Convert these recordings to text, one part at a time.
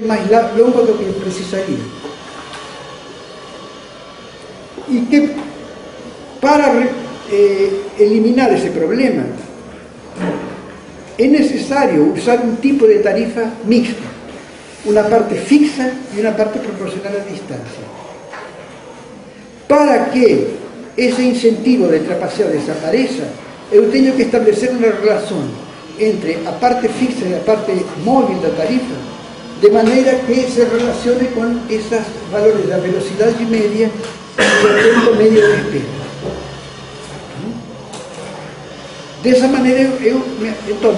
mais longo do que precisaria. E que, para eliminar esse problema, é necessário usar um tipo de tarifa mixta, uma parte fixa e uma parte proporcional à distância. Para que esse incentivo de trapaceio desapareça, eu tenho que estabelecer uma relação entre a parte fixa e a parte móvel da tarifa, de maneira que se relacione com esses valores da velocidade média e do tempo médio de espera. Dessa maneira, então,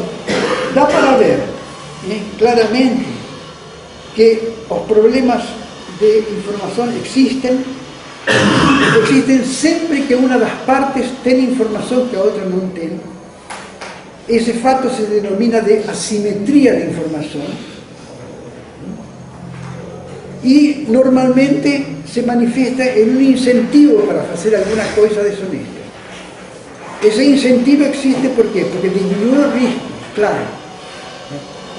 dá para ver claramente que os problemas de informação existem sempre que uma das partes tem informação que a outra não tem. Esse fato se denomina de assimetria de informação e normalmente se manifesta em um incentivo para fazer alguma coisa desonesta. Esse incentivo existe por quê? Porque diminui o risco, claro.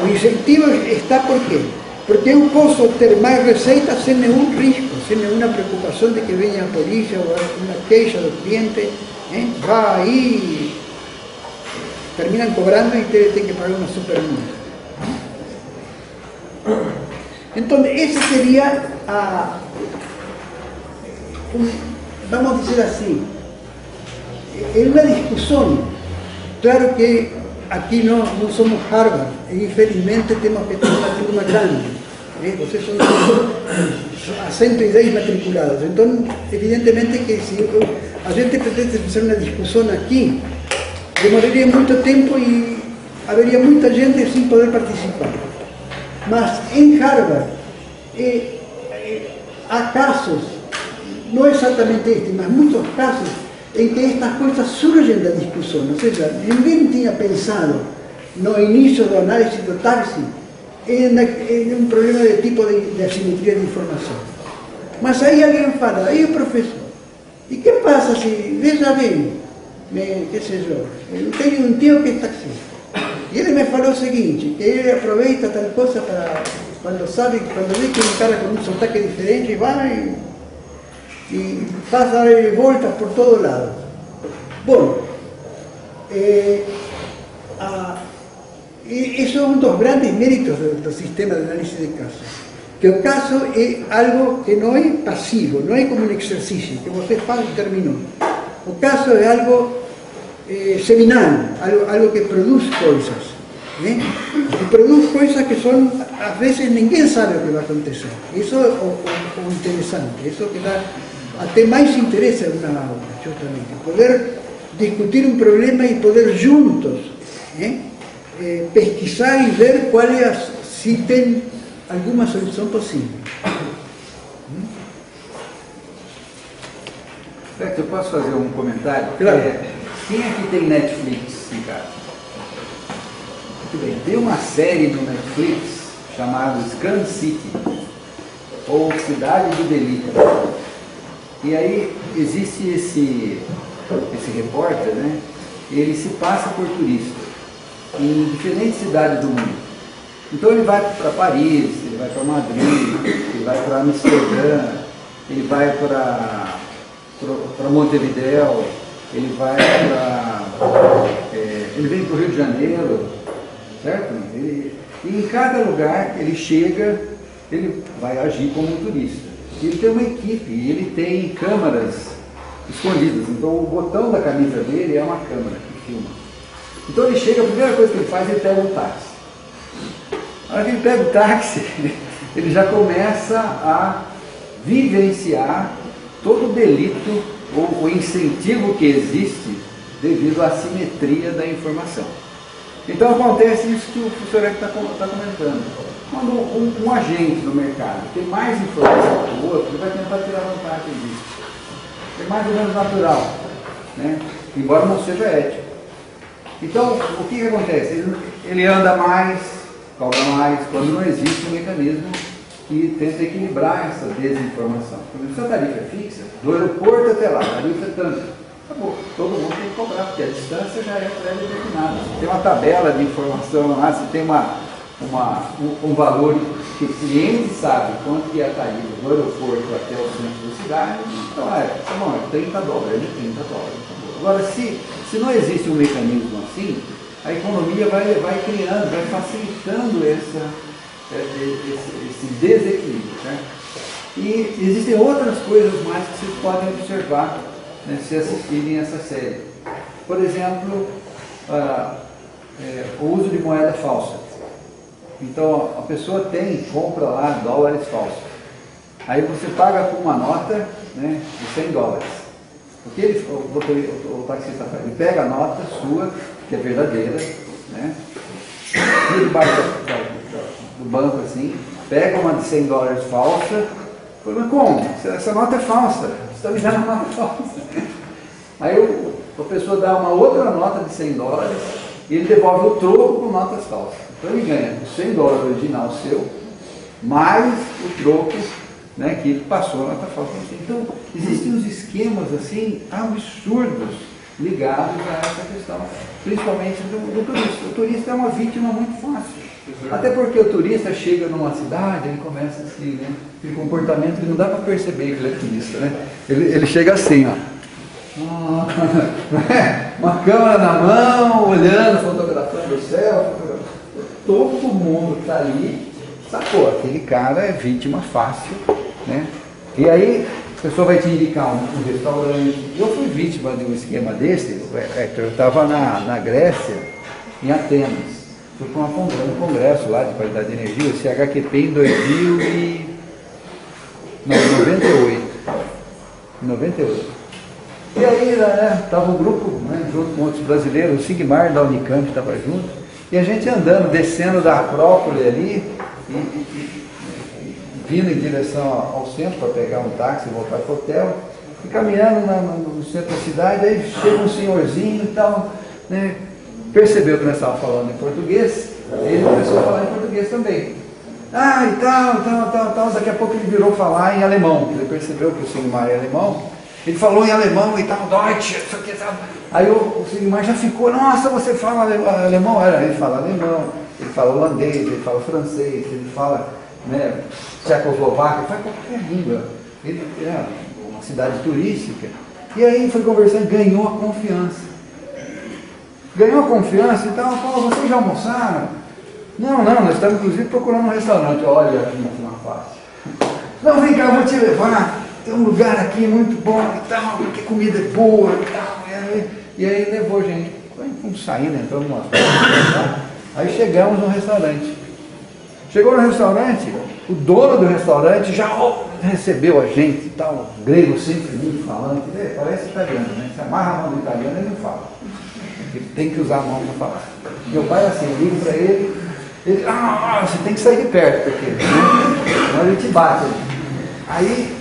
O incentivo está por quê? Porque eu posso ter mais receita sem nenhum risco, sem nenhuma preocupação de que venha a polícia ou uma queixa do cliente, vai aí, terminam cobrando e tem que pagar uma super multa. Então, essa seria vamos dizer assim, é uma discussão. Claro que aqui não somos Harvard, e infelizmente temos que ter uma turma grande. Vocês são a 110 matriculados, então evidentemente que se a gente pretende fazer uma discussão aqui, demoraria muito tempo e haveria muita gente sem poder participar. Mas em Harvard há casos, não exatamente este, mas muitos casos em que estas coisas surgem da discussão, ou seja, ninguém tinha pensado no início da análise do táxi em um problema de tipo de assimetria de informação. Mas aí alguém fala, aí o professor, e que passa se, veja bem, que sei eu tenho um tio que é taxista, e ele me falou o seguinte, que ele aproveita tal coisa para, quando vê que um cara com um sotaque diferente, vai e faz voltas por todo lado. Bom, isso é um dos grandes méritos do sistema de análise de casos, que o caso é algo que não é passivo, não é como um exercício, que você faz e terminou. O caso é algo seminal, algo que produz coisas. E produz coisas que são, às vezes, ninguém sabe o que vai acontecer. Isso é o interessante, isso que dá até mais interesse a uma aula, justamente. Poder discutir um problema e poder juntos pesquisar e ver qual é se tem alguma solução possível. Eu posso fazer um comentário? Claro. Quem aqui tem Netflix em casa? Muito bem. Tem uma série no Netflix chamada Scam City, ou Cidade do Delito. E aí existe esse repórter, né? Ele se passa por turista em diferentes cidades do mundo. Então ele vai para Paris, ele vai para Madrid, ele vai para Amsterdã, ele vai para Montevidéu, ele vai ele vem para o Rio de Janeiro, certo? E em cada lugar ele chega, ele vai agir como um turista. Ele tem uma equipe, ele tem câmeras escondidas, então o botão da camisa dele é uma câmera que filma. Então ele chega, a primeira coisa que ele faz, ele pega um táxi. Na hora que ele pega o táxi, ele já começa a vivenciar todo o delito ou o incentivo que existe devido à assimetria da informação. Então acontece isso que o professor está comentando. Quando um agente no mercado tem mais informação que o outro, ele vai tentar tirar vantagem disso. É mais ou menos natural, né? Embora não seja ético. Então, o que acontece? Ele anda mais, cobra mais, quando não existe um mecanismo que tenta equilibrar essa desinformação. Por exemplo, se a tarifa é fixa, do aeroporto até lá, a tarifa é tanto. Acabou, todo mundo tem que cobrar, porque a distância já é pré-determinada. Se tem uma tabela de informação lá, se tem um valor que o cliente sabe quanto que é a tarifa do aeroporto até o centro da cidade, então bom, é 30 dólares, é 30 dólares. Agora, se não existe um mecanismo assim, a economia vai criando, vai facilitando esse desequilíbrio. Né? E existem outras coisas mais que vocês podem observar, né, se assistirem essa série. Por exemplo, o uso de moeda falsa. Então, a pessoa compra lá dólares falsos. Aí você paga com uma nota, né, de 100 dólares. O que o taxista faz? Ele pega a nota sua, que é verdadeira, né, tira debaixo do banco assim, pega uma de 100 dólares falsa, fala, mas como? Essa nota é falsa, você está me dando uma nota falsa. Aí a pessoa dá uma outra nota de 100 dólares e ele devolve o troco com notas falsas. Então ele ganha o 100 dólares original seu, mais o troco, né, que ele passou a nota falsa. Então, existem uns esquemas assim absurdos ligados a essa questão, principalmente do turista. O turista é uma vítima muito fácil. Até porque o turista chega numa cidade, ele começa assim, né, aquele comportamento que não dá para perceber que ele é turista, né? Ele chega assim, ó. Uma câmera na mão, olhando, fotografando o céu, todo mundo que está ali sacou, aquele cara é vítima fácil, né? E aí a pessoa vai te indicar um restaurante. Eu fui vítima de um esquema desse, eu estava na Grécia, em Atenas, fui para um congresso lá de qualidade de energia, o CHQP em 98. E aí, né, estava um grupo, né, junto com outros brasileiros, o Sigmar da Unicamp estava junto, e a gente andando, descendo da Acrópole ali, e vindo em direção ao centro para pegar um táxi e voltar para o hotel, e caminhando no centro da cidade, aí chega um senhorzinho e tal, né, percebeu que nós estávamos falando em português, ele começou a falar em português também. E tal, daqui a pouco ele virou falar em alemão, ele percebeu que o Sigmar é alemão. Ele falou em alemão e tal, Deutsch, isso aqui, tal. Aí o Sigmar já ficou, nossa, você fala alemão? Ele fala alemão, ele fala holandês, ele fala francês, ele fala, né, tchecoslovaco, ele fala qualquer língua. Ele é uma cidade turística. E aí foi conversando, ganhou a confiança. Ganhou a confiança e tal, falou, vocês já almoçaram? Não, nós estamos inclusive procurando um restaurante. Olha aqui na face. Não, vem cá, eu vou te levar. Tem um lugar aqui muito bom e tal, porque a comida é boa e tal. E aí levou a gente. Fomos saindo, entramos numa festa. Aí chegamos no restaurante. Chegou no restaurante, o dono do restaurante já recebeu a gente e tal, grego sempre muito falante, parece italiano, né? Se amarra a mão do italiano, ele não fala. Ele tem que usar a mão para falar. Meu pai assim, liga para ele, você tem que sair de perto, porque senão ele te bate. Aí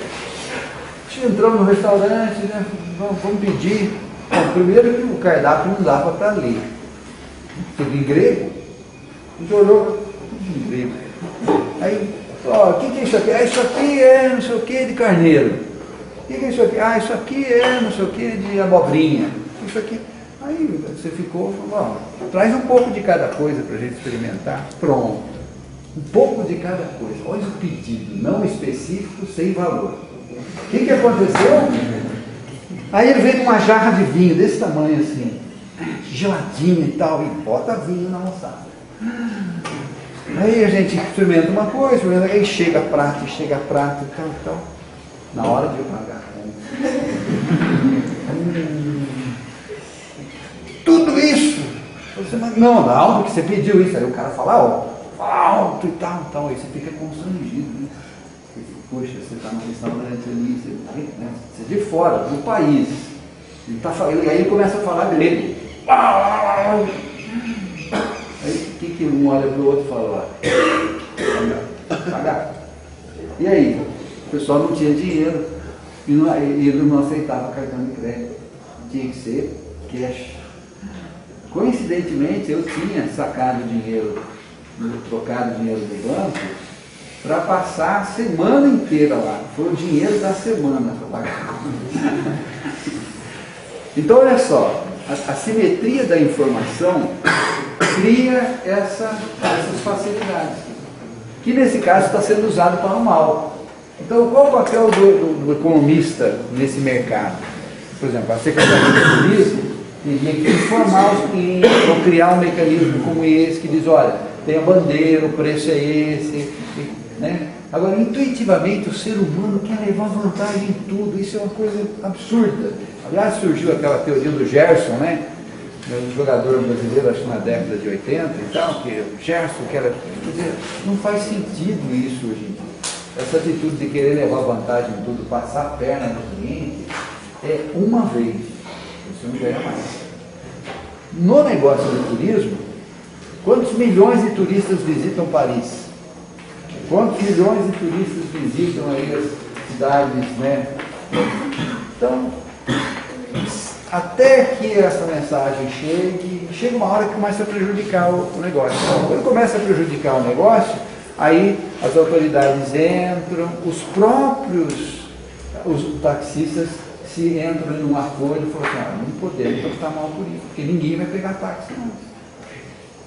entramos no restaurante, né? Vamos pedir. Bom, primeiro que o cardápio não dava para ler. Tudo em grego. A gente olhou, tudo em grego. Aí, o que é isso aqui? Isso aqui é não sei o que de carneiro. O que é isso aqui? Isso aqui é não sei o que de abobrinha. Isso aqui. Aí você ficou, falou, traz um pouco de cada coisa para a gente experimentar. Pronto. Um pouco de cada coisa. Olha o pedido, não específico, sem valor. O que aconteceu? Aí ele veio com uma jarra de vinho desse tamanho assim, geladinho e tal, e bota vinho na alçada. Aí a gente experimenta uma coisa, aí chega prato e tal. Na hora de eu pagar. Tudo isso! Você, não, porque você pediu isso. Aí o cara fala alto e tal. Aí você fica constrangido, né? Poxa, você está no restaurante ali, você é de fora, do país. Aí ele começa a falar grego. Aí o que um olha para o outro e fala? Pagar. E aí? O pessoal não tinha dinheiro e ele não aceitava cartão de crédito. Tinha que ser cash. Coincidentemente, eu tinha sacado dinheiro, trocado dinheiro do banco, para passar a semana inteira lá. Foi o dinheiro da semana para pagar. Então, olha só, a simetria da informação cria essas facilidades. que nesse caso está sendo usado para o mal. Então, qual o papel do economista nesse mercado? Por exemplo, a Secretaria de Turismo teria que informar os clientes, ou criar um mecanismo como esse, que diz, olha, tem a bandeira, o preço é esse, né? Agora, intuitivamente, o ser humano quer levar vantagem em tudo, isso é uma coisa absurda. Aliás, surgiu aquela teoria do Gerson, né? Um jogador brasileiro, acho que na década de 80 e tal, que o Gerson, que era... Quer dizer, não faz sentido isso hoje em dia. Essa atitude de querer levar vantagem em tudo, passar a perna no cliente, é uma vez. Você não ganha mais. No negócio do turismo, quantos milhões de turistas visitam Paris? Quantos milhões de turistas visitam aí as cidades, né? Então, até que essa mensagem chega uma hora que começa a prejudicar o negócio. Então, quando começa a prejudicar o negócio, aí as autoridades entram, os taxistas se entram em um acordo e falam assim, não podemos tratar mal por isso, porque ninguém vai pegar táxi mais.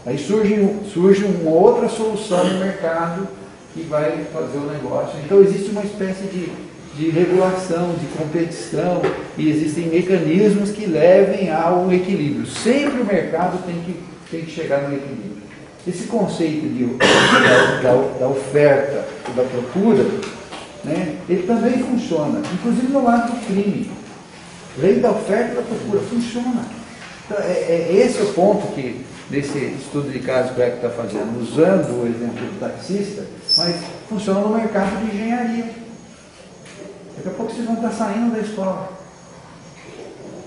Aí surge uma outra solução no mercado que vai fazer o negócio. Então existe uma espécie de regulação, de competição, e existem mecanismos que levem ao equilíbrio. Sempre o mercado tem que chegar no equilíbrio. Esse conceito da oferta e da procura, né, ele também funciona, inclusive no lado do crime. Lei da oferta e da procura funciona. Então, esse é o ponto que, nesse estudo de caso que o Eco está fazendo, usando o exemplo do taxista, mas funciona no mercado de engenharia. Daqui a pouco vocês vão estar saindo da escola.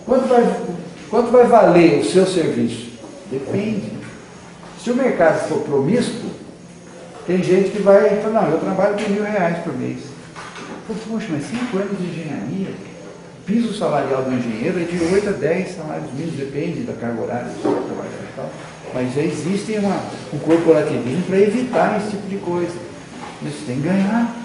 Quanto vai valer o seu serviço? Depende. Se o mercado for promíscuo, tem gente que vai falar, não, eu trabalho por R$1.000 por mês. Poxa, mas 5 anos de engenharia, piso salarial do engenheiro é de 8 a 10 salários mínimos, depende da carga horária do seu trabalho e tal. Mas já existe um corporativismo para evitar esse tipo de coisa. Mas você tem que ganhar.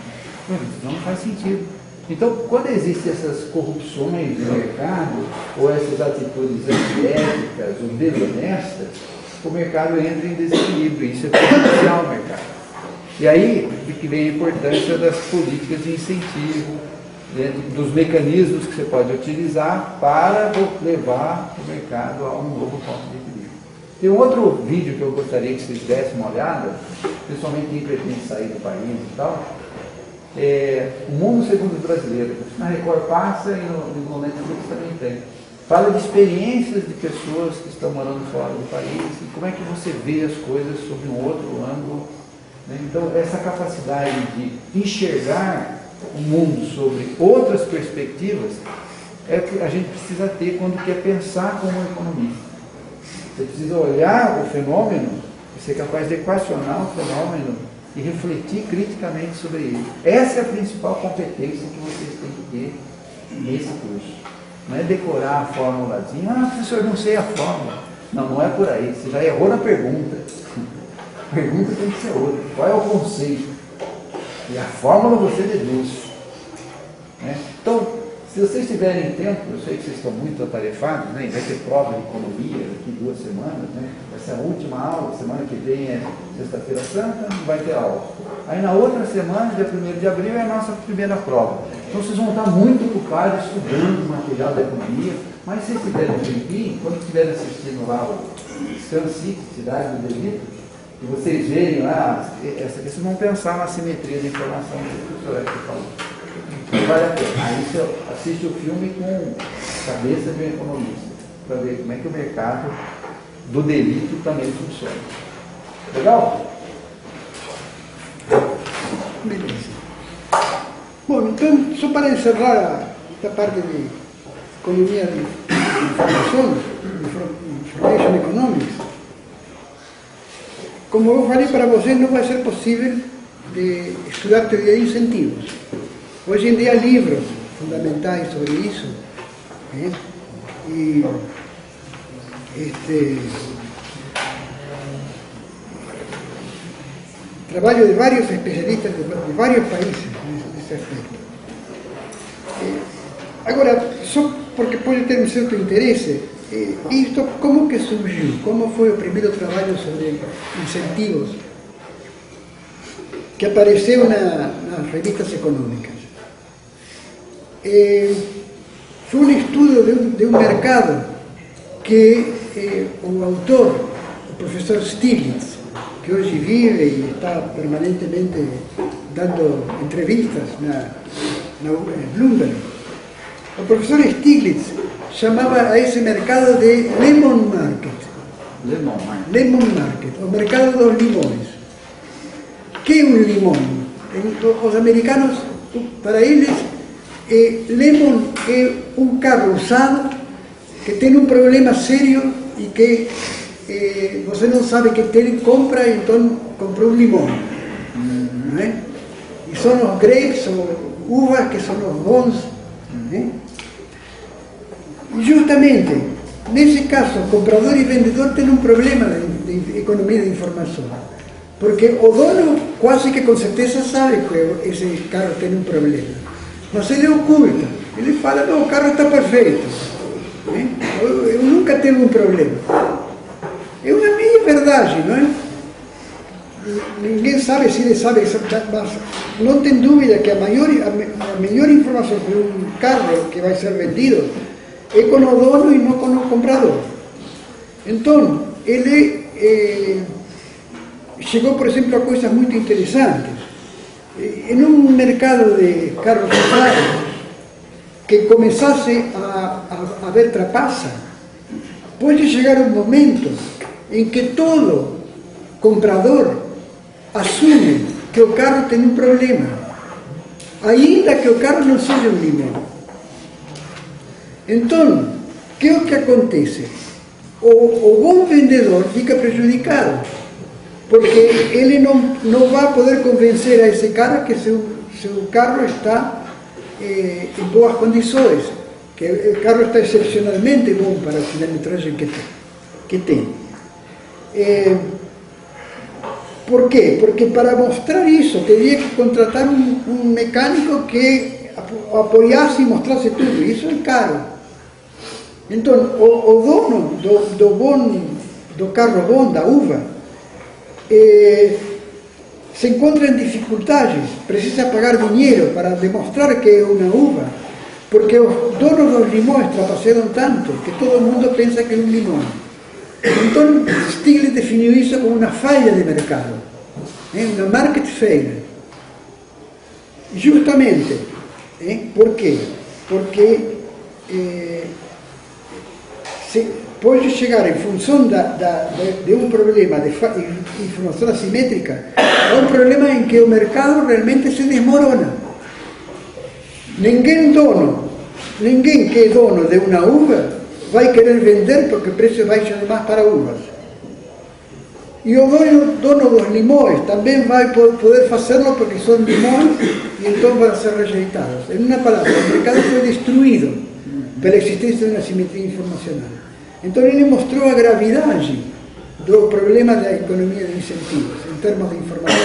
Não faz sentido. Então, quando existem essas corrupções no mercado, ou essas atitudes antiéticas ou desonestas, o mercado entra em desequilíbrio. Isso é prejudicial ao mercado. E aí que vem a importância das políticas de incentivo, né, dos mecanismos que você pode utilizar para levar o mercado a um novo ponto de equilíbrio. Tem um outro vídeo que eu gostaria que vocês dessem uma olhada, principalmente quem pretende sair do país e tal, O Mundo Segundo os Brasileiros. Na Record passa e no Netflix também tem. Fala de experiências de pessoas que estão morando fora do país e como é que você vê as coisas sob um outro ângulo. Né? Então, essa capacidade de enxergar o mundo sobre outras perspectivas é o que a gente precisa ter quando quer pensar como economista. Você precisa olhar o fenômeno e ser capaz de equacionar o fenômeno e refletir criticamente sobre ele. Essa é a principal competência que vocês têm que ter nesse curso. Não é decorar a formulazinha, professor, não sei a fórmula. Não, não é por aí, você já errou na pergunta. A pergunta tem que ser outra. Qual é o conceito? E a fórmula você deduz. Né? Então, se vocês tiverem tempo, eu sei que vocês estão muito atarefados, né? Vai ter prova de economia daqui 2 semanas, né? Vai ser a última aula, semana que vem é Sexta-feira Santa, não vai ter aula. Aí na outra semana, dia 1º de abril, é a nossa primeira prova. Então vocês vão estar muito ocupados estudando o material da economia, mas se vocês tiverem um tempinho, quando estiverem assistindo lá o Sun City, Cidade do Delito, e vocês verem lá, vocês vão pensar na simetria de informação que o professor Hector falou. Vale a pena. Aí você assiste o filme com a cabeça de um economista, para ver como é que o mercado do delito também funciona. Legal? Beleza. Bom, então, só para encerrar esta parte de economia de informação, Information Economics, como eu falei para vocês, não vai ser possível de estudar teoria de incentivos. Hoje em dia há livros fundamentais sobre isso, né? E trabalho de vários especialistas de vários países nesse aspecto. Agora, só porque pode ter um certo interesse, isto como que surgiu? Como foi o primeiro trabalho sobre incentivos? que apareceu nas revistas econômicas. Foi um estudo de um mercado que o autor, o professor Stiglitz, que hoje vive e está permanentemente dando entrevistas na Bloomberg, o professor Stiglitz chamava a esse mercado de Lemon Market. Lemon Market, o mercado dos limões. O que é um limão? Os americanos, para eles, lemon é um carro usado que tem um problema sério e que você não sabe que tem, compra, então comprou um limão. Não é? E são os grapes, ou uvas, que são os bons. Não é? E justamente, nesse caso, comprador e vendedor têm um problema de economia de informação. Porque o dono quase que com certeza sabe que esse carro tem um problema. Mas ele oculta. Ele fala, não, o carro está perfeito. Eu nunca tive um problema. É uma meia verdade, não é? Ninguém sabe se ele sabe, mas não tem dúvida que a melhor informação para um carro que vai ser vendido é com o dono e não com o comprador. Então, ele chegou, por exemplo, a coisas muito interessantes. Em um mercado de carros usados que começasse a haver trapaça, pode chegar um momento em que todo comprador assume que o carro tem um problema, ainda que o carro não seja um limão. Então, o que é o que acontece? O bom vendedor fica prejudicado, porque ele não vai poder convencer a esse cara que seu carro está em boas condições, que o carro está excepcionalmente bom para a cilindragem que tem. Por quê? Porque para mostrar isso, teria que contratar um mecânico que apoiasse e mostrasse tudo. Isso é caro. Então, o dono do carro bom, da uva, se encontra em dificuldades, precisa pagar dinheiro para demonstrar que é uma uva, porque os donos dos limões trapacearam tanto que todo mundo pensa que é um limão. Então, Stiglitz definiu isso como uma falha de mercado, uma market failure. Justamente, por quê? Porque pode chegar, em função de um problema de informação assimétrica, a um problema em que o mercado realmente se desmorona. Ninguém que é dono de uma uva vai querer vender porque o preço baixa demais para uvas. E o dono dos limões também vai poder fazê-lo porque são limões e então vão ser rejeitados. Em uma palavra, o mercado foi destruído pela existência de uma assimetria informacional. Então ele mostrou a gravidade do problema da economia de incentivos, em termos de informação.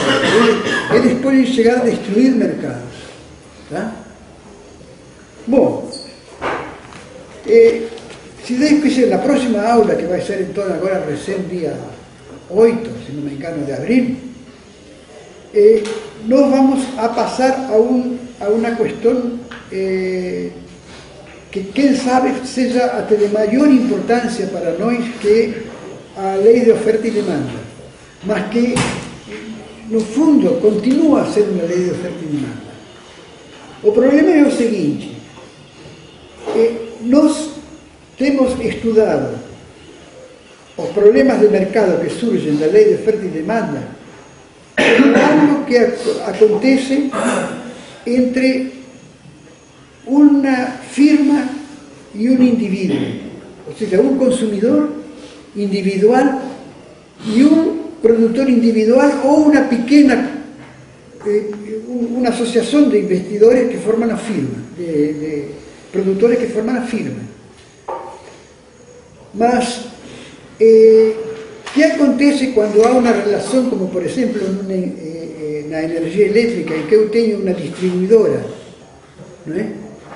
Eles podem chegar a destruir mercados. Tá? Bom, se depois, na próxima aula, que vai ser então agora recém dia 8, se não me engano, de abril, nós vamos a passar a uma questão que, quem sabe, seja até de maior importância para nós que a lei de oferta e demanda, mas que, no fundo, continua a ser uma lei de oferta e demanda. O problema é o seguinte: nós temos estudado os problemas de mercado que surgem da lei de oferta e demanda como algo que acontece entre uma firma e um indivíduo, ou seja, um consumidor individual e um produtor individual ou uma pequena, uma associação de investidores que formam a firma, de produtores que formam a firma. Mas o que acontece quando há uma relação, como por exemplo na energia elétrica, em que eu tenho uma distribuidora, não é?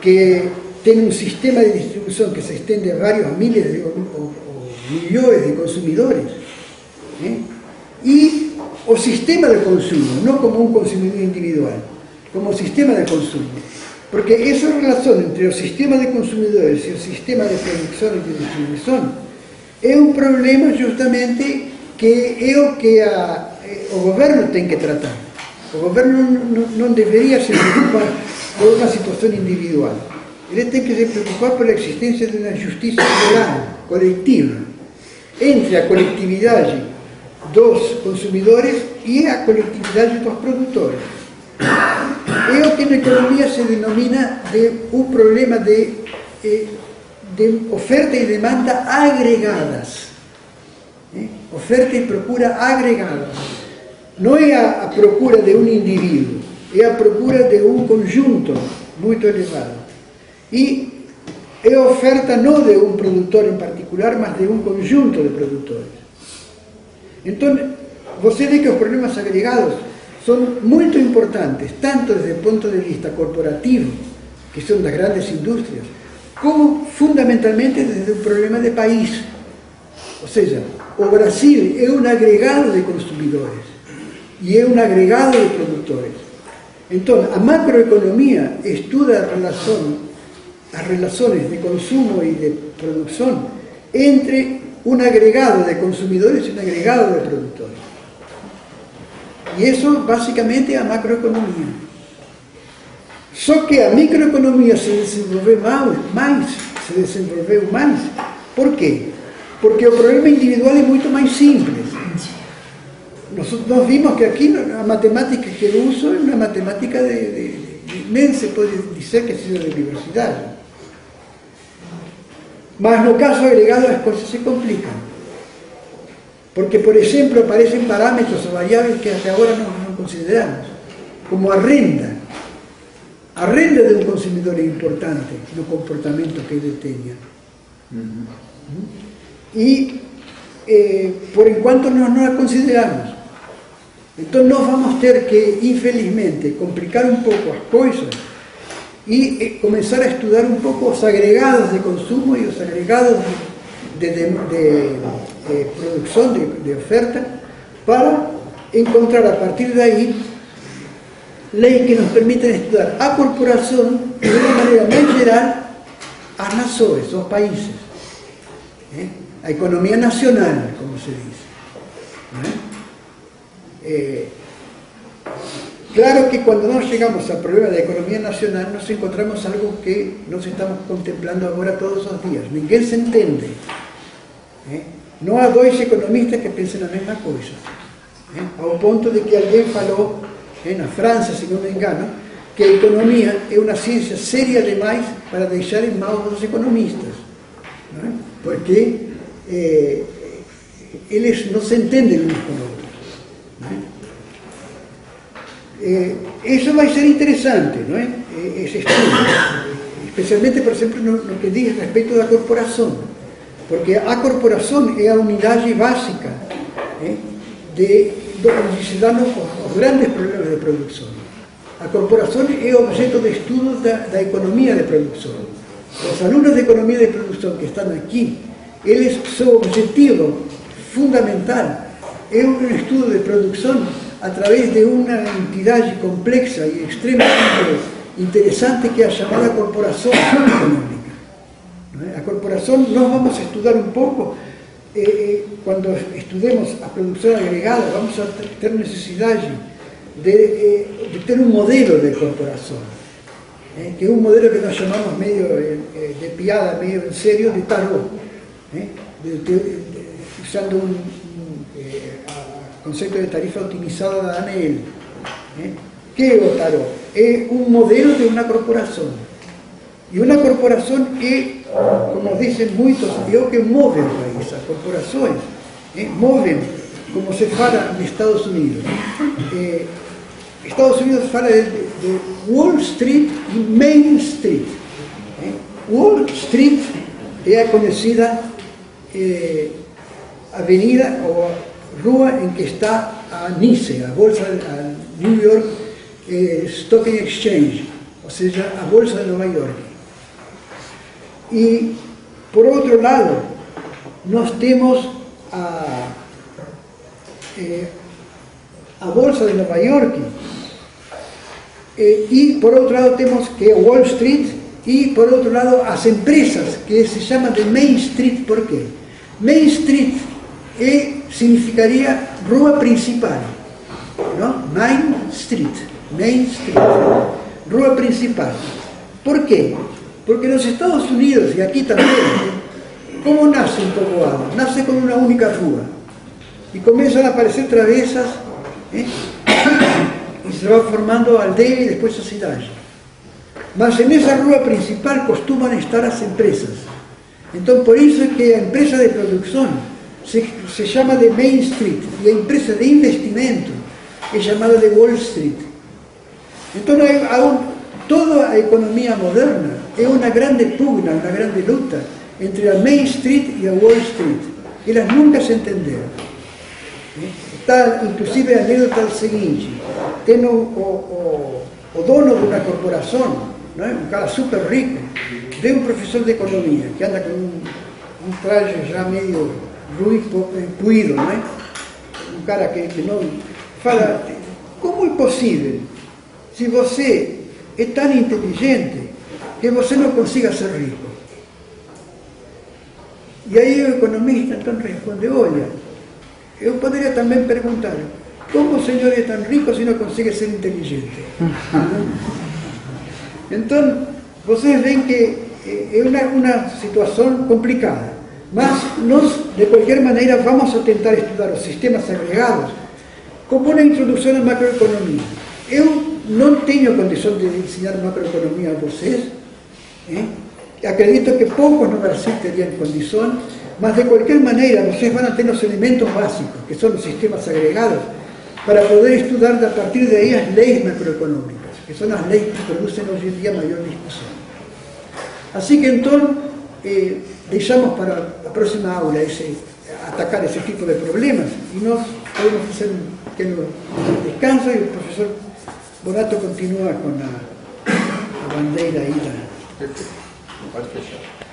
Que tem um sistema de distribuição que se estende a vários milhões de consumidores, né? E o sistema de consumo, no como un consumidor individual, como sistema de consumo. Porque esa relación entre o sistema de consumidores e o sistema de produção e de distribuição é um problema justamente que é o que o governo tem que tratar. O governo não deveria se preocupar por uma situação individual. Ele tem que se preocupar pela existência de uma justiça geral, coletiva, entre a coletividade dos consumidores e a coletividade dos produtores. É o que na economia se denomina de um problema de oferta e demanda agregadas. Oferta e procura agregadas. Não é a procura de um indivíduo, é a procura de um conjunto muito elevado. E é a oferta não de um produtor em particular, mas de um conjunto de produtores. Então, você vê que os problemas agregados são muito importantes, tanto desde o ponto de vista corporativo, que são das grandes indústrias, como fundamentalmente desde o problema de país. Ou seja, o Brasil é um agregado de consumidores e é um agregado de produtores. Então, a macroeconomia estuda as relações de consumo e de produção entre um agregado de consumidores e um agregado de produtores. E isso, basicamente, é a macroeconomia. Só que a microeconomia se desenvolveu mais. Por quê? Porque o problema individual é muito mais simples. Nós vimos que aqui a matemática que eu uso é uma matemática nem se pode dizer que seja de universidade. Mas no caso agregado as coisas se complicam. Porque, por exemplo, aparecem parâmetros ou variáveis que até agora não consideramos, como a renda. A renda de um consumidor é importante no comportamento que ele tenha. E, por enquanto, nós não a consideramos. Então, nós vamos ter que, infelizmente, complicar um pouco as coisas e começar a estudar um pouco os agregados de consumo e os agregados de produção, de oferta, para encontrar a partir daí leis que nos permitam estudar a corporação e, de uma maneira mais geral, as nações, os países. A economia nacional, como se diz. Claro que quando nós chegamos ao problema da economia nacional, nós encontramos algo que nós estamos contemplando agora todos os dias. Ninguém se entende. Não há dois economistas que pensem a mesma coisa. Ao ponto de que alguém falou, na França, se não me engano, que a economia é uma ciência séria demais para deixar em mãos dos economistas. Porque eles não se entendem uns com outros. Isso vai ser interessante, não é? Esse estudo, especialmente, por exemplo, no que diz respeito da corporação, porque a corporação é a unidade básica onde se dão os grandes problemas de produção. A corporação é objeto de estudo da economia de produção. Os alunos de economia de produção que estão aqui, seu objetivo fundamental é um estudo de produção através de uma entidade complexa e extremamente interessante que é a chamada corporação econômica. A corporação, nós vamos estudar um pouco, quando estudemos a produção agregada, vamos ter necessidade de ter um modelo de corporação, que é um modelo que nós chamamos meio de piada, meio em sério, de tarô, usando o conceito de tarifa otimizada da ANEEL. Que é o tarô? É um modelo de uma corporação. E uma corporação é, como dizem muitos, é o que move o país. As corporações movem, como se fala nos Estados Unidos. Estados Unidos fala de Wall Street e Main Street. Wall Street é a conhecida avenida ou rua em que está a NYSE, a bolsa, a New York Stock Exchange, ou seja, a bolsa de Nova York. E, por outro lado, nós temos a Bolsa de Nova York, y por otro lado tenemos que Wall Street, y por otro lado as empresas que se llaman de Main Street. ¿Por qué? Main Street significaría rua principal, ¿no? Main Street, rua principal. ¿Por qué? Porque en los Estados Unidos, y aquí también, ¿cómo nace un povoado? Nace con una única rúa, y comienzan a aparecer travesas, y se va formando aldea y después sociedad. Mas en esa rúa principal costuman estar las empresas. Entonces, por eso es que la empresa de producción se llama de Main Street, y la empresa de investimento es llamada de Wall Street. Entonces, toda la economía moderna es una grande pugna, una grande luta entre la Main Street y la Wall Street. Elas nunca se entenderam. Está, inclusive, a anécdota el seguinte: tem o dono de una corporación, ¿no? Un cara súper rico, de un profesor de economía que anda con un traje ya medio puído, ¿no? Un cara que no fala, ¿cómo es posible, si você es tan inteligente, que você no consiga ser rico? Y ahí el economista entonces responde: oye, yo podría también preguntar, ¿cómo o señor es tan rico si no consigue ser inteligente? Entonces, ustedes ven que es una situación complicada, mas nos, de cualquier manera, vamos a intentar estudiar los sistemas agregados como una introducción a macroeconomía. Yo no tengo condición de enseñar macroeconomía a ustedes, acredito que pocos no Brasil terían condición, mas de cualquier manera ustedes van a tener los elementos básicos, que son los sistemas agregados, para poder estudiar a partir de ahí las leyes macroeconómicas, que son las leyes que producen hoy en día mayor discusión. Así que entonces, dejamos para la próxima aula atacar ese tipo de problemas, y nos podemos hacer un pequeño descanso, y el profesor Bonato continúa con la bandera ahí. Pode fechar.